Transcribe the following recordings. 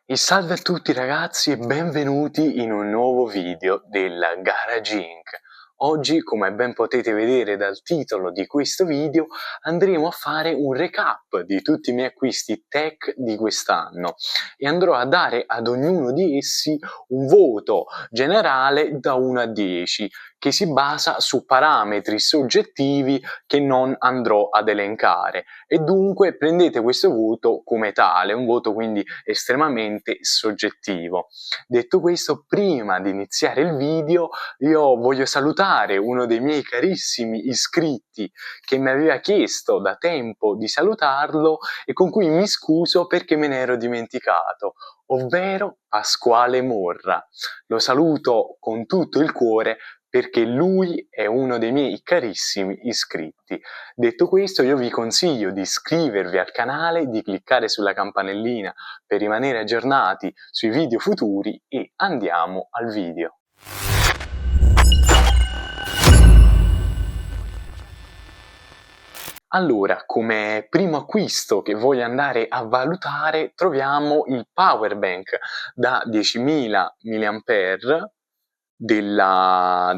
E salve a tutti ragazzi e benvenuti in un nuovo video della Garage Inc. Oggi, come ben potete vedere dal titolo di questo video, andremo a fare un recap di tutti i miei acquisti tech di quest'anno e andrò a dare ad ognuno di essi un voto generale da 1 a 10 che si basa su parametri soggettivi che non andrò ad elencare e dunque prendete questo voto come tale, un voto quindi estremamente soggettivo. Detto questo, prima di iniziare il video io voglio salutare uno dei miei carissimi iscritti che mi aveva chiesto da tempo di salutarlo e con cui mi scuso perché me ne ero dimenticato, ovvero Pasquale Morra. Lo saluto con tutto il cuore perché lui è uno dei miei carissimi iscritti. Detto questo, io vi consiglio di iscrivervi al canale, di cliccare sulla campanellina per rimanere aggiornati sui video futuri e andiamo al video. Allora, come primo acquisto che voglio andare a valutare troviamo il power bank da 10.000 mAh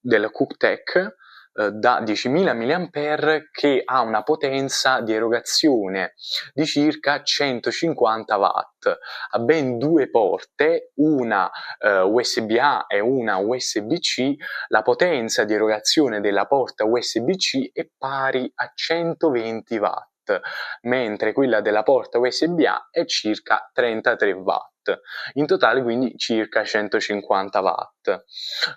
della Cooktech da 10.000 mAh che ha una potenza di erogazione di circa 150 watt. Ha ben due porte, una USB-A e una USB-C. La potenza di erogazione della porta USB-C è pari a 120 watt, mentre quella della porta USB-A è circa 33 watt. In totale quindi circa 150 watt.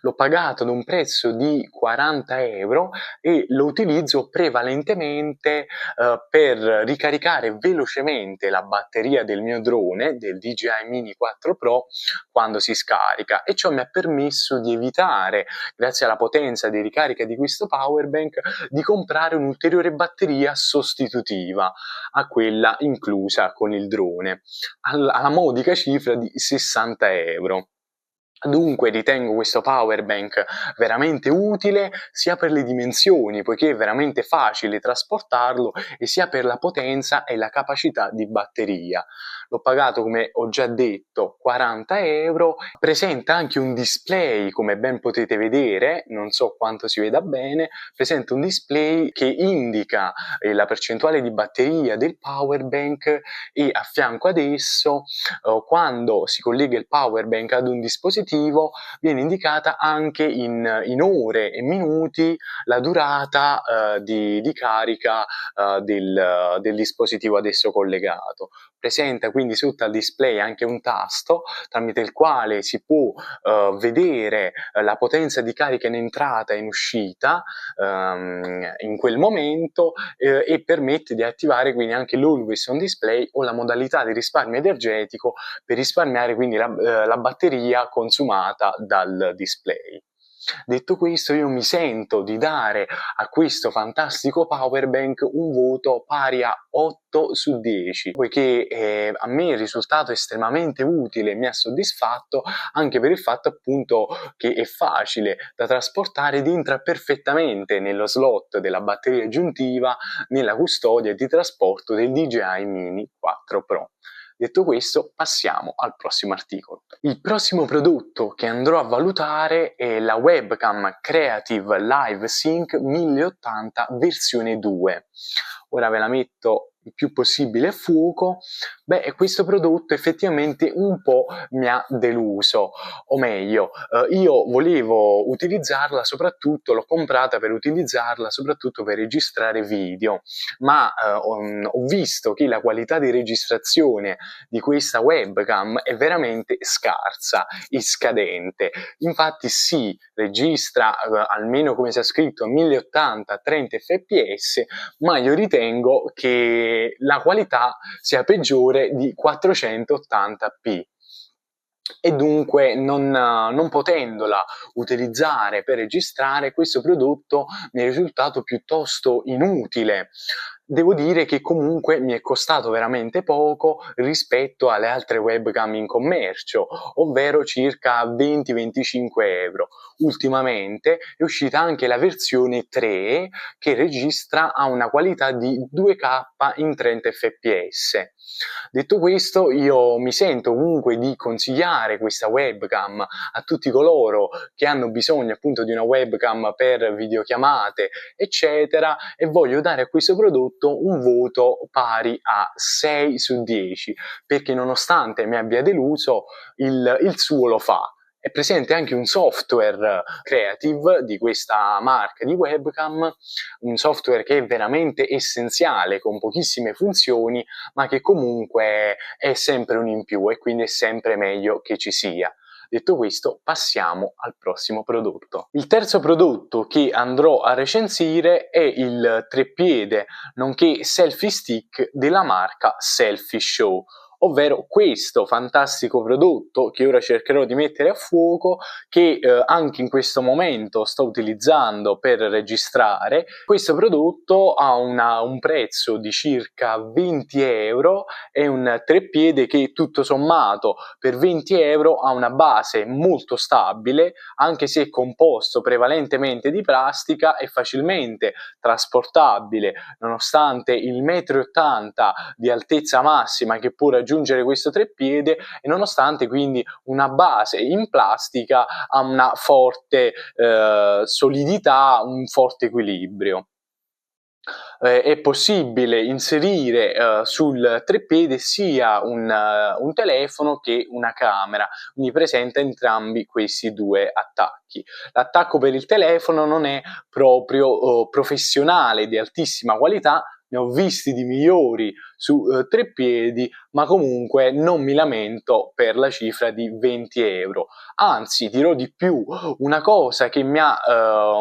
L'ho pagato ad un prezzo di 40 euro e lo utilizzo prevalentemente per ricaricare velocemente la batteria del mio drone, del DJI Mini 4 Pro, quando si scarica, e ciò mi ha permesso di evitare, grazie alla potenza di ricarica di questo power bank, di comprare un'ulteriore batteria sostitutiva a quella inclusa con il drone, alla modica cifra di 60 euro. Dunque ritengo questo power bank veramente utile sia per le dimensioni, poiché è veramente facile trasportarlo, e sia per la potenza e la capacità di batteria. L'ho pagato, come ho già detto, 40 euro. Presenta anche un display, come ben potete vedere, non so quanto si veda bene, presenta un display che indica la percentuale di batteria del power bank, e a fianco ad esso, quando si collega il power bank ad un dispositivo, viene indicata anche in ore e minuti la durata di carica del dispositivo ad esso collegato. Presenta quindi sotto al display anche un tasto tramite il quale si può vedere la potenza di carica in entrata e in uscita in quel momento, e permette di attivare quindi anche l'Always on Display o la modalità di risparmio energetico per risparmiare quindi la batteria consumata dal display. Detto questo, io mi sento di dare a questo fantastico power bank un voto pari a 8 su 10, poiché a me è risultato estremamente utile e mi ha soddisfatto, anche per il fatto appunto che è facile da trasportare ed entra perfettamente nello slot della batteria aggiuntiva nella custodia di trasporto del DJI Mini 4 Pro. Detto questo, passiamo al prossimo articolo. Il prossimo prodotto che andrò a valutare è la webcam Creative Live Sync 1080 versione 2. Ora ve la metto il più possibile a fuoco. Beh, questo prodotto effettivamente un po' mi ha deluso, o meglio, io volevo utilizzarla soprattutto, l'ho comprata per utilizzarla soprattutto per registrare video, ma ho visto che la qualità di registrazione di questa webcam è veramente scarsa e scadente. Infatti si registra almeno come sia scritto a 1080 30 fps, ma io ritengo che la qualità sia peggiore di 480p. E dunque non potendola utilizzare per registrare, questo prodotto mi è risultato piuttosto inutile. devo dire che comunque mi è costato veramente poco rispetto alle altre webcam in commercio, ovvero circa 20-25 euro. Ultimamente è uscita anche la versione 3 che registra a una qualità di 2K in 30 fps. Detto questo, io mi sento comunque di consigliare questa webcam a tutti coloro che hanno bisogno appunto di una webcam per videochiamate, eccetera, e voglio dare a questo prodotto un voto pari a 6 su 10, perché nonostante mi abbia deluso, il suo lo fa. È presente anche un software creative di questa marca di webcam, un software che è veramente essenziale, con pochissime funzioni, ma che comunque è sempre un in più e quindi è sempre meglio che ci sia. Detto questo, passiamo al prossimo prodotto. Il terzo prodotto che andrò a recensire è il treppiede, nonché selfie stick della marca Selfie Show, ovvero questo fantastico prodotto che ora cercherò di mettere a fuoco, che anche in questo momento sto utilizzando per registrare. Questo prodotto ha un prezzo di circa 20 euro, è un treppiede che tutto sommato per 20 euro ha una base molto stabile, anche se è composto prevalentemente di plastica, è facilmente trasportabile nonostante il 1,80 m di altezza massima che può raggiungere questo treppiede, e nonostante quindi una base in plastica ha una forte solidità, un forte equilibrio. È possibile inserire sul treppiede sia un telefono che una camera, quindi presenta entrambi questi due attacchi. L'attacco per il telefono non è proprio professionale, di altissima qualità, ne ho visti di migliori su treppiedi, ma comunque non mi lamento per la cifra di 20 euro. Anzi, dirò di più, una cosa che mi ha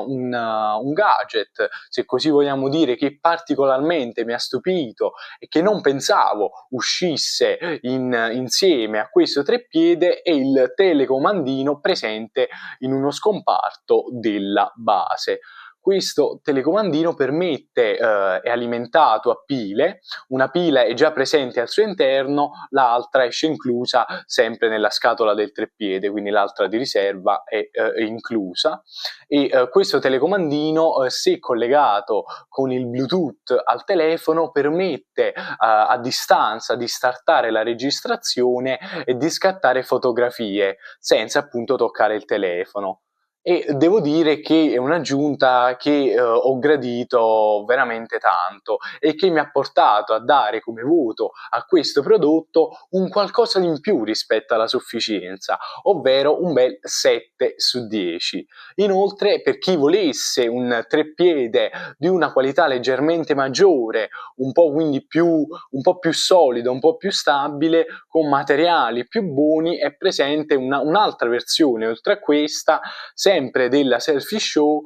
un gadget, se così vogliamo dire, che particolarmente mi ha stupito e che non pensavo uscisse insieme a questo treppiede, è il telecomandino presente in uno scomparto della base. Questo telecomandino permette, è alimentato a pile, una pila è già presente al suo interno, l'altra esce inclusa sempre nella scatola del treppiede, quindi l'altra di riserva è inclusa, e questo telecomandino, se collegato con il Bluetooth al telefono, permette a distanza di startare la registrazione e di scattare fotografie senza appunto toccare il telefono. E devo dire che è un'aggiunta che ho gradito veramente tanto e che mi ha portato a dare come voto a questo prodotto un qualcosa di in più rispetto alla sufficienza, ovvero un bel 7 su 10. Inoltre, per chi volesse un treppiede di una qualità leggermente maggiore, un po' quindi un po' più solido, un po' più stabile, con materiali più buoni, è presente un'altra versione oltre a questa, sempre della Selfie Show,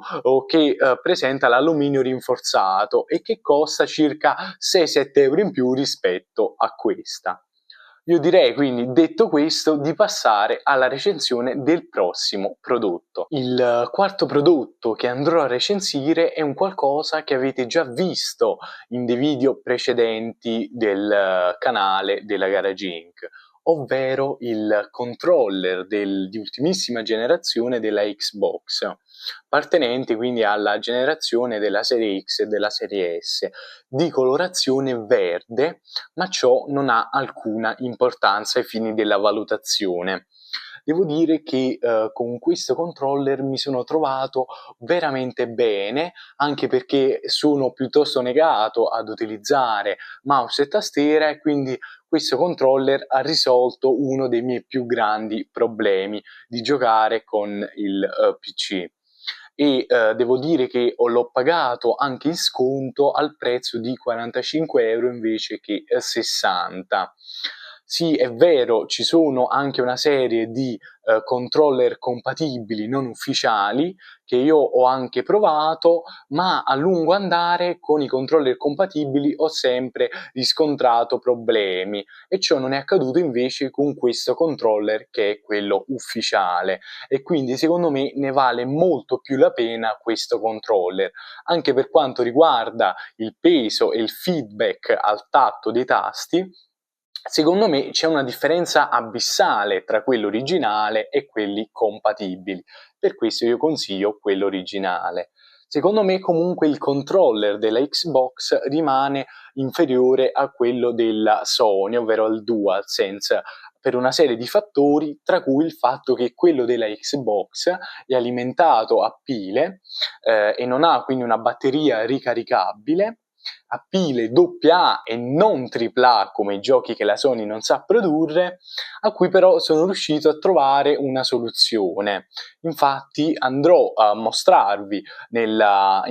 che presenta l'alluminio rinforzato e che costa circa 6-7 euro in più rispetto a questa. Io direi quindi, detto questo, di passare alla recensione del prossimo prodotto. Il quarto prodotto che andrò a recensire è un qualcosa che avete già visto in dei video precedenti del canale della Garage Inc., ovvero il controller di ultimissima generazione della Xbox, appartenente quindi alla generazione della serie X e della serie S, di colorazione verde, ma ciò non ha alcuna importanza ai fini della valutazione. Devo dire che con questo controller mi sono trovato veramente bene, anche perché sono piuttosto negato ad utilizzare mouse e tastiera, e quindi questo controller ha risolto uno dei miei più grandi problemi di giocare con il PC. E devo dire che l'ho pagato anche in sconto al prezzo di 45 euro invece che 60. Sì, è vero, ci sono anche una serie di controller compatibili non ufficiali che io ho anche provato, ma a lungo andare con i controller compatibili ho sempre riscontrato problemi, e ciò non è accaduto invece con questo controller che è quello ufficiale, e quindi secondo me ne vale molto più la pena questo controller, anche per quanto riguarda il peso e il feedback al tatto dei tasti. Secondo me c'è una differenza abissale tra quello originale e quelli compatibili, per questo io consiglio quello originale. Secondo me comunque il controller della Xbox rimane inferiore a quello della Sony, ovvero al DualSense, per una serie di fattori, tra cui il fatto che quello della Xbox è alimentato a pile e non ha quindi una batteria ricaricabile, a pile AA e non AAA come i giochi che la Sony non sa produrre, a cui però sono riuscito a trovare una soluzione. Infatti andrò a mostrarvi nella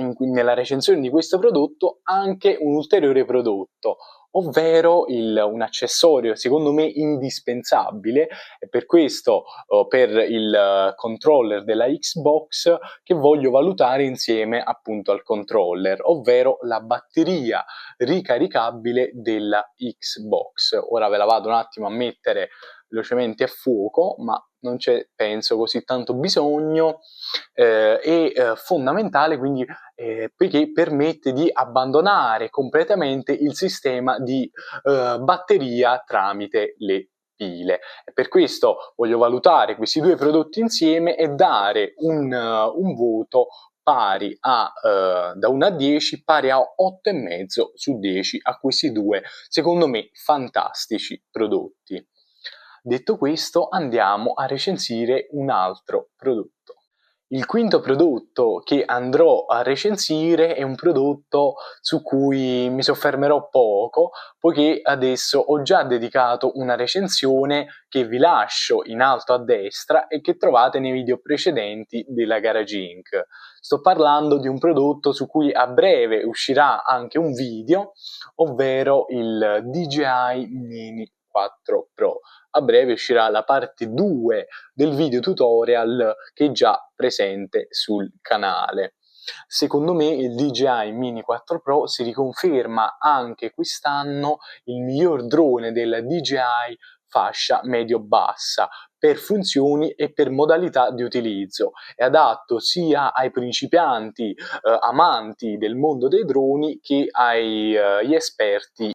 recensione di questo prodotto anche un ulteriore prodotto, ovvero un accessorio secondo me indispensabile, e per questo per il controller della Xbox che voglio valutare insieme appunto al controller, ovvero la batteria ricaricabile della Xbox. Ora ve la vado un attimo a mettere velocemente a fuoco, ma non c'è penso così tanto bisogno, è fondamentale quindi perché permette di abbandonare completamente il sistema di batteria tramite le pile. E per questo voglio valutare questi due prodotti insieme e dare un voto pari a, da 1 a 10, pari a 8,5 su 10 a questi due, secondo me, fantastici prodotti. Detto questo, andiamo a recensire un altro prodotto. Il quinto prodotto che andrò a recensire è un prodotto su cui mi soffermerò poco, poiché adesso ho già dedicato una recensione che vi lascio in alto a destra e che trovate nei video precedenti della Garage Inc. Sto parlando di un prodotto su cui a breve uscirà anche un video, ovvero il DJI Mini 4 Pro. A breve uscirà la parte 2 del video tutorial che è già presente sul canale. Secondo me il DJI Mini 4 Pro si riconferma anche quest'anno il miglior drone della DJI fascia medio-bassa per funzioni e per modalità di utilizzo. È adatto sia ai principianti amanti del mondo dei droni che agli esperti.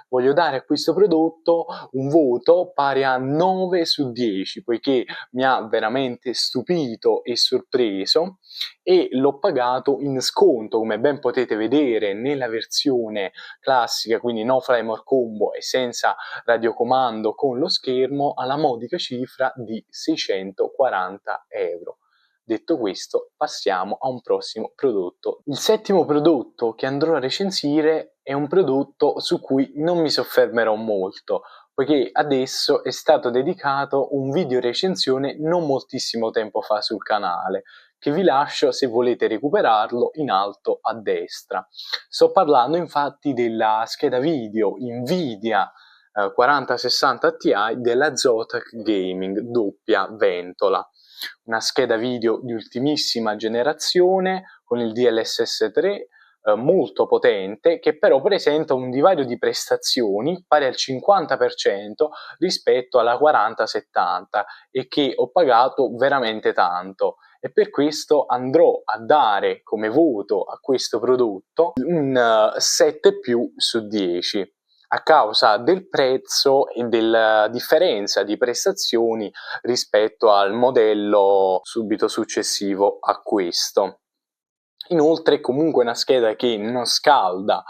Voglio dare a questo prodotto un voto pari a 9 su 10, poiché mi ha veramente stupito e sorpreso, e l'ho pagato in sconto, come ben potete vedere nella versione classica, quindi no Fly More Combo e senza radiocomando con lo schermo, alla modica cifra di 640 euro. Detto questo, passiamo a un prossimo prodotto. Il settimo prodotto che andrò a recensire è un prodotto su cui non mi soffermerò molto, poiché adesso è stato dedicato un video recensione non moltissimo tempo fa sul canale, che vi lascio se volete recuperarlo in alto a destra. Sto parlando infatti della scheda video Nvidia 4060 Ti della Zotac Gaming doppia ventola. Una scheda video di ultimissima generazione con il DLSS 3 molto potente, che però presenta un divario di prestazioni pari al 50% rispetto alla 4070 e che ho pagato veramente tanto, e per questo andrò a dare come voto a questo prodotto un 7 più su 10 a causa del prezzo e della differenza di prestazioni rispetto al modello subito successivo a questo. Inoltre è comunque una scheda che non scalda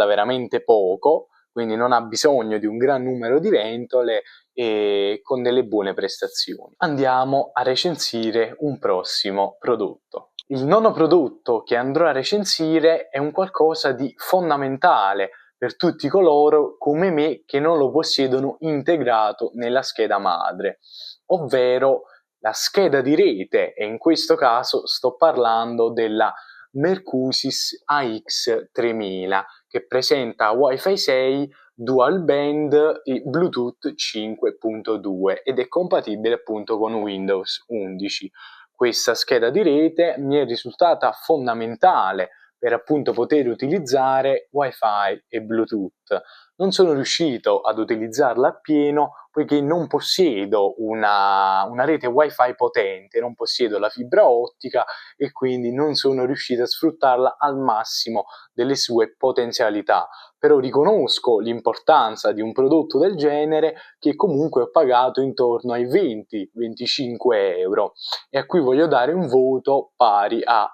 veramente poco, quindi non ha bisogno di un gran numero di ventole e con delle buone prestazioni. Andiamo a recensire un prossimo prodotto. Il nono prodotto che andrò a recensire è un qualcosa di fondamentale per tutti coloro come me che non lo possiedono integrato nella scheda madre, ovvero la scheda di rete, e in questo caso sto parlando della Mercusys AX3000, che presenta Wi-Fi 6 dual band e Bluetooth 5.2 ed è compatibile appunto con Windows 11. Questa scheda di rete mi è risultata fondamentale per appunto poter utilizzare Wi-Fi e Bluetooth. Non sono riuscito ad utilizzarla appieno poiché non possiedo una rete Wi-Fi potente, non possiedo la fibra ottica e quindi non sono riuscito a sfruttarla al massimo delle sue potenzialità. Però riconosco l'importanza di un prodotto del genere che comunque ho pagato intorno ai 20-25 euro e a cui voglio dare un voto pari a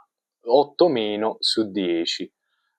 8- su 10.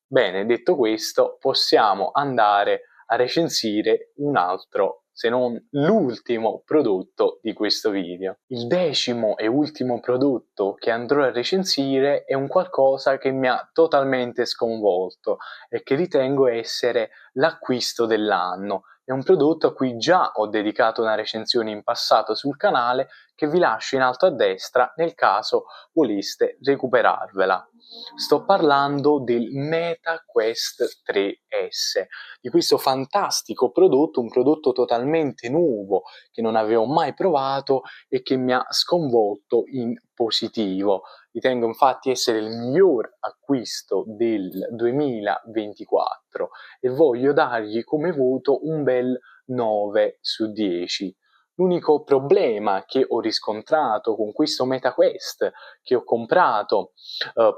Bene, detto questo, possiamo andare a recensire un altro, se non l'ultimo prodotto di questo video. Il 10° e ultimo prodotto che andrò a recensire è un qualcosa che mi ha totalmente sconvolto e che ritengo essere l'acquisto dell'anno. È un prodotto a cui già ho dedicato una recensione in passato sul canale che vi lascio in alto a destra nel caso voleste recuperarvela. Sto parlando del Meta Quest 3S, di questo fantastico prodotto, un prodotto totalmente nuovo che non avevo mai provato e che mi ha sconvolto in positivo. Ritengo infatti essere il miglior acquisto del 2024 e voglio dargli come voto un bel 9 su 10. L'unico problema che ho riscontrato con questo MetaQuest che ho comprato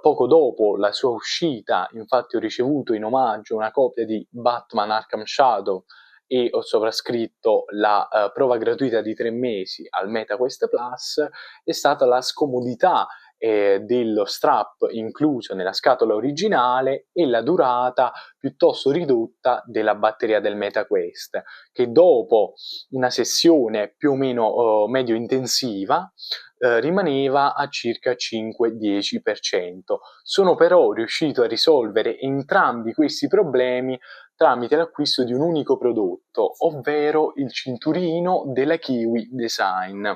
poco dopo la sua uscita, infatti ho ricevuto in omaggio una copia di Batman Arkham Shadow e ho sovrascritto la prova gratuita di 3 mesi al MetaQuest Plus, è stata la scomodità dello strap incluso nella scatola originale e la durata piuttosto ridotta della batteria del MetaQuest, che dopo una sessione più o meno medio intensiva rimaneva a circa 5-10%. Sono però riuscito a risolvere entrambi questi problemi tramite l'acquisto di un unico prodotto, ovvero il cinturino della Kiwi Design.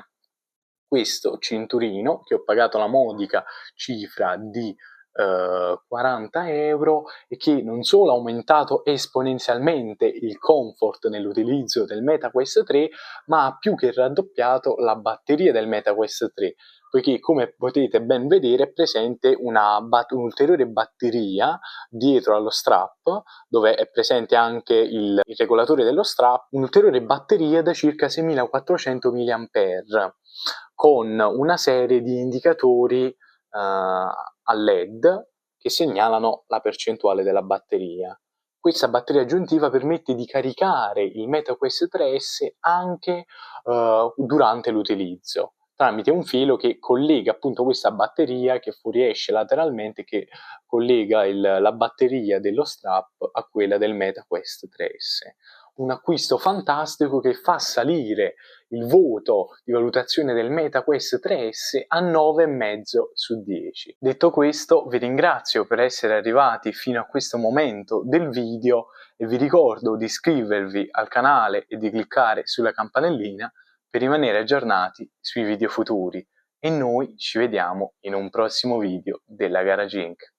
Questo cinturino, che ho pagato la modica cifra di 40 euro e che non solo ha aumentato esponenzialmente il comfort nell'utilizzo del MetaQuest 3, ma ha più che raddoppiato la batteria del MetaQuest 3, poiché come potete ben vedere è presente un'ulteriore batteria dietro allo strap, dove è presente anche il regolatore dello strap, un'ulteriore batteria da circa 6400 mAh, con una serie di indicatori a LED che segnalano la percentuale della batteria. Questa batteria aggiuntiva permette di caricare il MetaQuest 3S anche durante l'utilizzo, tramite un filo che collega appunto questa batteria che fuoriesce lateralmente, che collega la batteria dello strap a quella del MetaQuest 3S. Un acquisto fantastico che fa salire il voto di valutazione del MetaQuest 3S a 9,5 su 10. Detto questo, vi ringrazio per essere arrivati fino a questo momento del video e vi ricordo di iscrivervi al canale e di cliccare sulla campanellina per rimanere aggiornati sui video futuri. E noi ci vediamo in un prossimo video della Garage Inc.